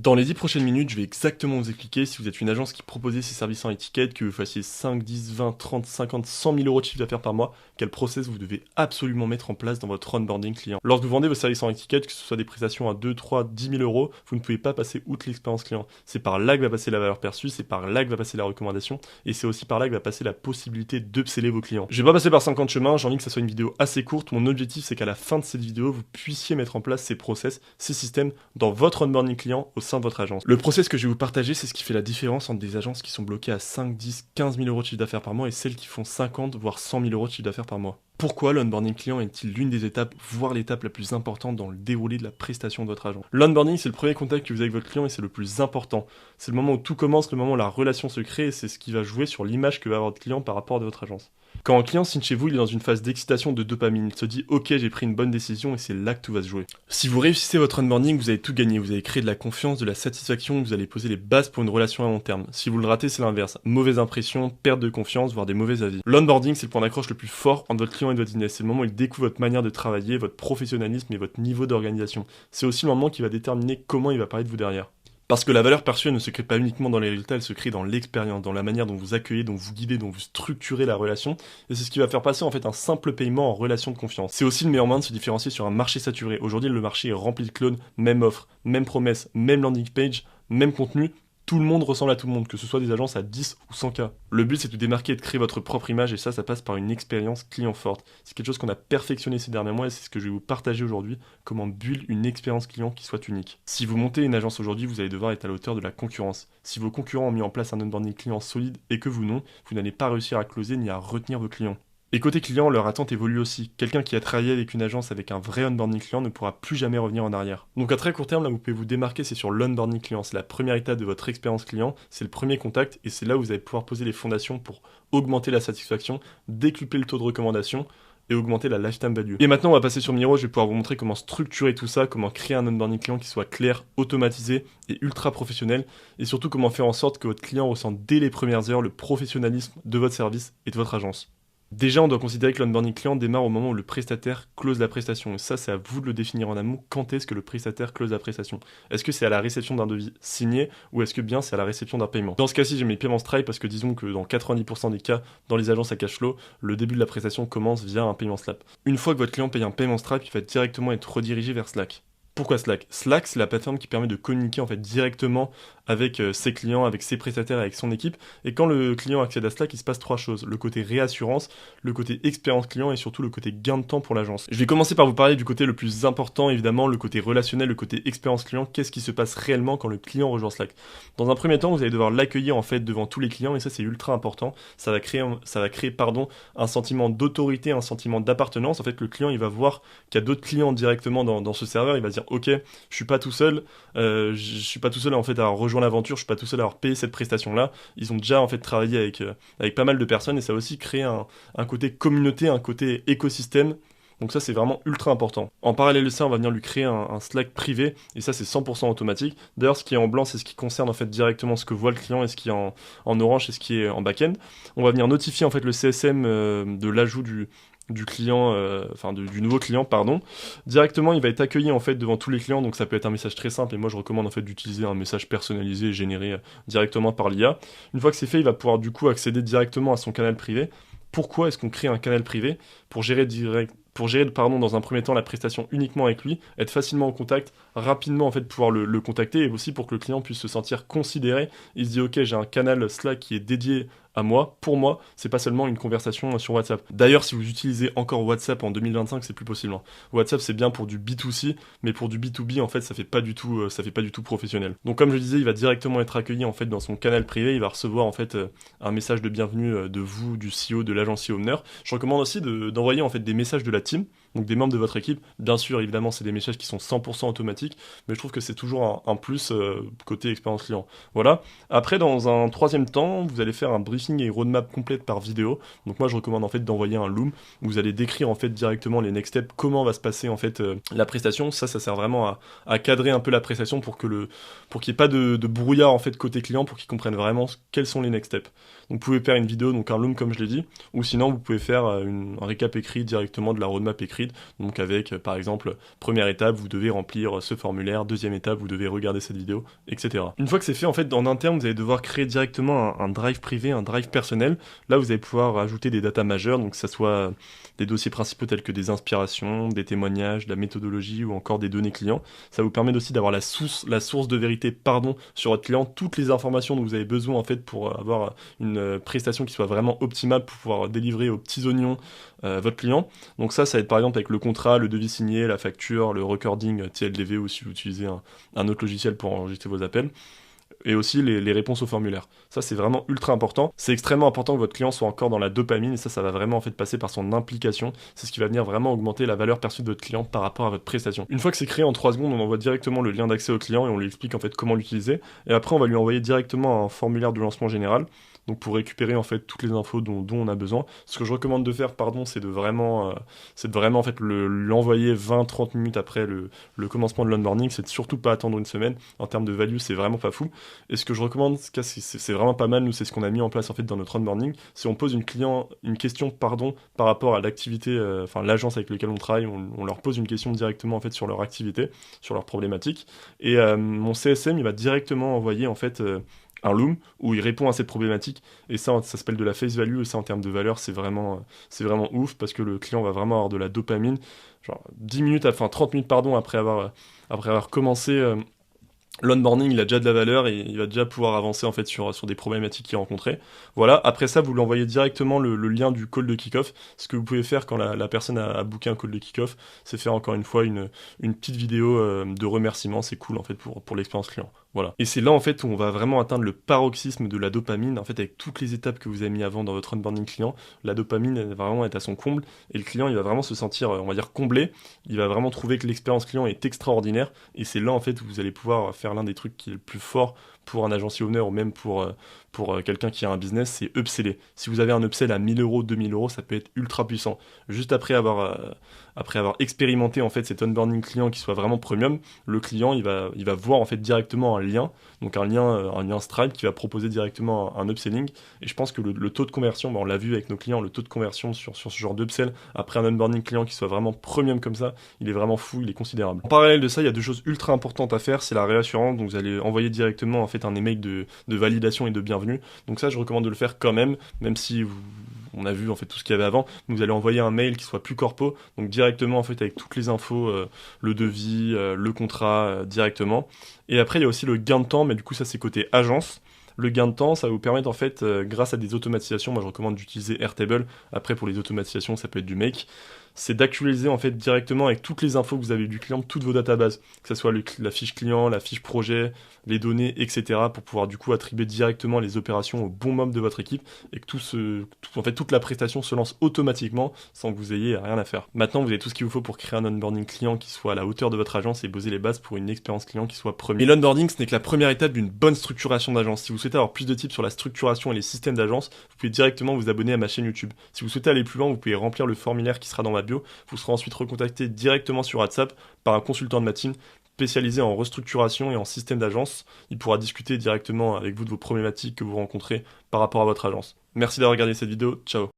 Dans les 10 prochaines minutes, je vais exactement vous expliquer si vous êtes une agence qui proposait ses services en étiquette, que vous fassiez 5, 10, 20, 30, 50, 100 000 euros de chiffre d'affaires par mois, quel process vous devez absolument mettre en place dans votre onboarding client. Lorsque vous vendez vos services en étiquette, que ce soit des prestations à 2, 3, 10 000 euros, vous ne pouvez pas passer outre l'expérience client. C'est par là que va passer la valeur perçue, c'est par là que va passer la recommandation, et c'est aussi par là que va passer la possibilité d'upseller vos clients. Je vais pas passer par 50 chemins, j'ai envie que ça soit une vidéo assez courte. Mon objectif, c'est qu'à la fin de cette vidéo, vous puissiez mettre en place ces process, ces systèmes dans votre onboarding client au sein de votre agence. Le process que je vais vous partager, c'est ce qui fait la différence entre des agences qui sont bloquées à 5, 10, 15 000 euros de chiffre d'affaires par mois et celles qui font 50 voire 100 000 euros de chiffre d'affaires par mois. Pourquoi l'onboarding client est-il l'une des étapes, voire l'étape la plus importante dans le déroulé de la prestation de votre agent? L'onboarding, c'est le premier contact que vous avez avec votre client et c'est le plus important. C'est le moment où tout commence, le moment où la relation se crée et c'est ce qui va jouer sur l'image que va avoir votre client par rapport à votre agence. Quand un client signe chez vous, il est dans une phase d'excitation de dopamine. Il se dit « Ok, j'ai pris une bonne décision » et c'est là que tout va se jouer. Si vous réussissez votre onboarding, vous avez tout gagné. Vous avez créé de la confiance, de la satisfaction, vous allez poser les bases pour une relation à long terme. Si vous le ratez, c'est l'inverse. Mauvaise impression, perte de confiance, voire des mauvais avis. L'onboarding, c'est le point d'accroche le plus fort entre votre client et votre business. C'est le moment où il découvre votre manière de travailler, votre professionnalisme et votre niveau d'organisation. C'est aussi le moment qui va déterminer comment il va parler de vous derrière. Parce que la valeur perçue, elle ne se crée pas uniquement dans les résultats, elle se crée dans l'expérience, dans la manière dont vous accueillez, dont vous guidez, dont vous structurez la relation. Et c'est ce qui va faire passer en fait un simple paiement en relation de confiance. C'est aussi le meilleur moyen de se différencier sur un marché saturé. Aujourd'hui, le marché est rempli de clones, même offre, même promesse, même landing page, même contenu. Tout le monde ressemble à tout le monde, que ce soit des agences à 10 ou 100K. Le but, c'est de démarquer et de créer votre propre image, et ça passe par une expérience client forte. C'est quelque chose qu'on a perfectionné ces derniers mois, et c'est ce que je vais vous partager aujourd'hui, comment build une expérience client qui soit unique. Si vous montez une agence aujourd'hui, vous allez devoir être à la hauteur de la concurrence. Si vos concurrents ont mis en place un onboarding client solide, et que vous non, vous n'allez pas réussir à closer ni à retenir vos clients. Et côté client, leur attente évolue aussi. Quelqu'un qui a travaillé avec une agence avec un vrai onboarding client ne pourra plus jamais revenir en arrière. Donc à très court terme, là où vous pouvez vous démarquer, c'est sur l'onboarding client. C'est la première étape de votre expérience client, c'est le premier contact et c'est là où vous allez pouvoir poser les fondations pour augmenter la satisfaction, décupler le taux de recommandation et augmenter la lifetime value. Et maintenant, on va passer sur Miro, je vais pouvoir vous montrer comment structurer tout ça, comment créer un onboarding client qui soit clair, automatisé et ultra professionnel, et surtout comment faire en sorte que votre client ressente dès les premières heures le professionnalisme de votre service et de votre agence. Déjà, on doit considérer que l'onboarding client démarre au moment où le prestataire close la prestation. Et ça, c'est à vous de le définir en amont. Quand est-ce que le prestataire close la prestation? Est-ce que c'est à la réception d'un devis signé ou est-ce que bien c'est à la réception d'un paiement? Dans ce cas-ci, j'ai mis paiement Stripe parce que disons que dans 90% des cas, dans les agences à cash flow, le début de la prestation commence via un paiement Stripe. Une fois que votre client paye un paiement Stripe, il va directement être redirigé vers Slack. Pourquoi Slack? Slack, c'est la plateforme qui permet de communiquer en fait directement avec ses clients, avec ses prestataires, avec son équipe. Et quand le client accède à Slack, il se passe trois choses. Le côté réassurance, le côté expérience client et surtout le côté gain de temps pour l'agence. Je vais commencer par vous parler du côté le plus important, évidemment, le côté relationnel, le côté expérience client. Qu'est-ce qui se passe réellement quand le client rejoint Slack? Dans un premier temps, vous allez devoir l'accueillir en fait devant tous les clients et ça c'est ultra important. Ça va créer un sentiment d'autorité, un sentiment d'appartenance. En fait, le client il va voir qu'il y a d'autres clients directement dans ce serveur. Il va se dire ok, je suis pas tout seul, en fait à rejoindre l'aventure, je suis pas tout seul à leur payer cette prestation là. Ils ont déjà en fait travaillé avec pas mal de personnes et ça va aussi créer un côté communauté, un côté écosystème. Donc ça c'est vraiment ultra important. En parallèle de ça, on va venir lui créer un Slack privé et ça c'est 100% automatique. D'ailleurs ce qui est en blanc c'est ce qui concerne en fait directement ce que voit le client et ce qui est en orange c'est ce qui est en back-end. On va venir notifier en fait le CSM de l'ajout du client, du nouveau client, pardon. Directement, il va être accueilli en fait devant tous les clients, donc ça peut être un message très simple et moi je recommande en fait d'utiliser un message personnalisé et généré directement par l'IA. Une fois que c'est fait, il va pouvoir du coup accéder directement à son canal privé. Pourquoi est-ce qu'on crée un canal privé? Pour gérer dans un premier temps la prestation uniquement avec lui, être facilement en contact, rapidement en fait pouvoir le contacter et aussi pour que le client puisse se sentir considéré. Il se dit ok, j'ai un canal Slack qui est dédié à moi, pour moi, c'est pas seulement une conversation sur WhatsApp. D'ailleurs, si vous utilisez encore WhatsApp en 2025, c'est plus possible. WhatsApp, c'est bien pour du B2C, mais pour du B2B, en fait, ça fait pas du tout professionnel. Donc, comme je disais, il va directement être accueilli en fait dans son canal privé. Il va recevoir en fait un message de bienvenue de vous, du CEO, de l'agence owner. Je recommande aussi d'envoyer en fait des messages de la team, donc des membres de votre équipe. Bien sûr, évidemment, c'est des messages qui sont 100% automatiques, mais je trouve que c'est toujours un plus côté expérience client. Voilà. Après, dans un troisième temps, vous allez faire un briefing et roadmap complète par vidéo. Donc moi je recommande en fait d'envoyer un Loom où vous allez décrire en fait directement les next steps, comment va se passer en fait la prestation. Ça sert vraiment à cadrer un peu la prestation pour qu'il n'y ait pas de brouillard en fait côté client, pour qu'ils comprennent vraiment quels sont les next steps. Donc vous pouvez faire une vidéo, donc un Loom comme je l'ai dit, ou sinon vous pouvez faire un récap écrit directement de la roadmap écrite écrites, donc avec par exemple première étape vous devez remplir ce formulaire, deuxième étape vous devez regarder cette vidéo, etc. Une fois que c'est fait, en fait en interne vous allez devoir créer directement un drive privé, un drive personnel. Là vous allez pouvoir ajouter des datas majeures, donc que ça soit des dossiers principaux tels que des inspirations, des témoignages, de la méthodologie ou encore des données clients. Ça vous permet aussi d'avoir la source de vérité sur votre client, toutes les informations dont vous avez besoin en fait pour avoir une prestation qui soit vraiment optimale pour pouvoir délivrer aux petits oignons votre client. Donc ça va être par exemple avec le contrat, le devis signé, la facture, le recording TLDV ou si vous utilisez un autre logiciel pour enregistrer vos appels. Et aussi les réponses au formulaire. Ça, c'est vraiment ultra important. C'est extrêmement important que votre client soit encore dans la dopamine, et ça va vraiment en fait passer par son implication. C'est ce qui va venir vraiment augmenter la valeur perçue de votre client par rapport à votre prestation. Une fois que c'est créé, en 3 secondes, on envoie directement le lien d'accès au client et on lui explique en fait comment l'utiliser. Et après, on va lui envoyer directement un formulaire de lancement général. Donc pour récupérer en fait toutes les infos dont on a besoin. Ce que je recommande de faire, c'est de vraiment en fait l'envoyer 20-30 minutes après le commencement de l'onboarding. C'est de surtout pas attendre une semaine. En termes de value, c'est vraiment pas fou. Et ce que je recommande, c'est vraiment pas mal. Nous, c'est ce qu'on a mis en place en fait dans notre onboarding. Si on pose une question par rapport à l'activité, l'agence avec laquelle on travaille, on leur pose une question directement en fait sur leur activité, sur leur problématique. Et mon CSM, il va directement envoyer en fait un Loom où il répond à cette problématique, et ça s'appelle de la face value, et ça en termes de valeur c'est vraiment ouf, parce que le client va vraiment avoir de la dopamine, genre 30 minutes après avoir commencé l'onboarding, il a déjà de la valeur et il va déjà pouvoir avancer en fait sur des problématiques qu'il a rencontrées. Voilà, après ça, vous lui envoyez directement le lien du call de kick-off. Ce que vous pouvez faire quand la personne a booké un call de kick-off, c'est faire encore une fois une petite vidéo de remerciement. C'est cool en fait pour l'expérience client. Voilà. Et c'est là en fait où on va vraiment atteindre le paroxysme de la dopamine. En fait, avec toutes les étapes que vous avez mis avant dans votre onboarding client, la dopamine elle va vraiment être à son comble et le client il va vraiment se sentir, on va dire, comblé. Il va vraiment trouver que l'expérience client est extraordinaire, et c'est là en fait où vous allez pouvoir faire l'un des trucs qui est le plus fort pour un agency owner ou même pour quelqu'un qui a un business, c'est upseller. Si vous avez un upsell à 1000 euros, 2000 euros, ça peut être ultra puissant. Juste après avoir expérimenté en fait cet onboarding client qui soit vraiment premium, le client il va voir en fait directement un lien, donc un lien Stripe qui va proposer directement un upselling. Et je pense que le taux de conversion, on l'a vu avec nos clients, le taux de conversion sur ce genre d'upsell après un onboarding client qui soit vraiment premium comme ça, il est vraiment fou, il est considérable. En parallèle de ça, il y a 2 choses ultra importantes à faire, c'est la réassurance. Donc vous allez envoyer directement en fait un email de validation et de bienvenue. Donc ça, je recommande de le faire quand même si on a vu en fait tout ce qu'il y avait avant. Vous allez envoyer un mail qui soit plus corpo, donc directement en fait avec toutes les infos, le devis, le contrat directement. Et après il y a aussi le gain de temps, mais du coup ça c'est côté agence. Le gain de temps, ça va vous permettre en fait, grâce à des automatisations, moi je recommande d'utiliser Airtable. Après pour les automatisations, ça peut être du Make. C'est d'actualiser en fait directement avec toutes les infos que vous avez du client, toutes vos databases, que ce soit la fiche client, la fiche projet, les données, etc. pour pouvoir du coup attribuer directement les opérations au bon membre de votre équipe et que toute la prestation se lance automatiquement sans que vous ayez rien à faire. Maintenant, vous avez tout ce qu'il vous faut pour créer un onboarding client qui soit à la hauteur de votre agence et poser les bases pour une expérience client qui soit première. Et l'onboarding, ce n'est que la première étape d'une bonne structuration d'agence. Si vous souhaitez avoir plus de tips sur la structuration et les systèmes d'agence, vous pouvez directement vous abonner à ma chaîne YouTube. Si vous souhaitez aller plus loin, vous pouvez remplir le formulaire qui sera dans ma bio. Vous serez ensuite recontacté directement sur WhatsApp par un consultant de ma team spécialisé en restructuration et en système d'agence. Il pourra discuter directement avec vous de vos problématiques que vous rencontrez par rapport à votre agence. Merci d'avoir regardé cette vidéo, ciao.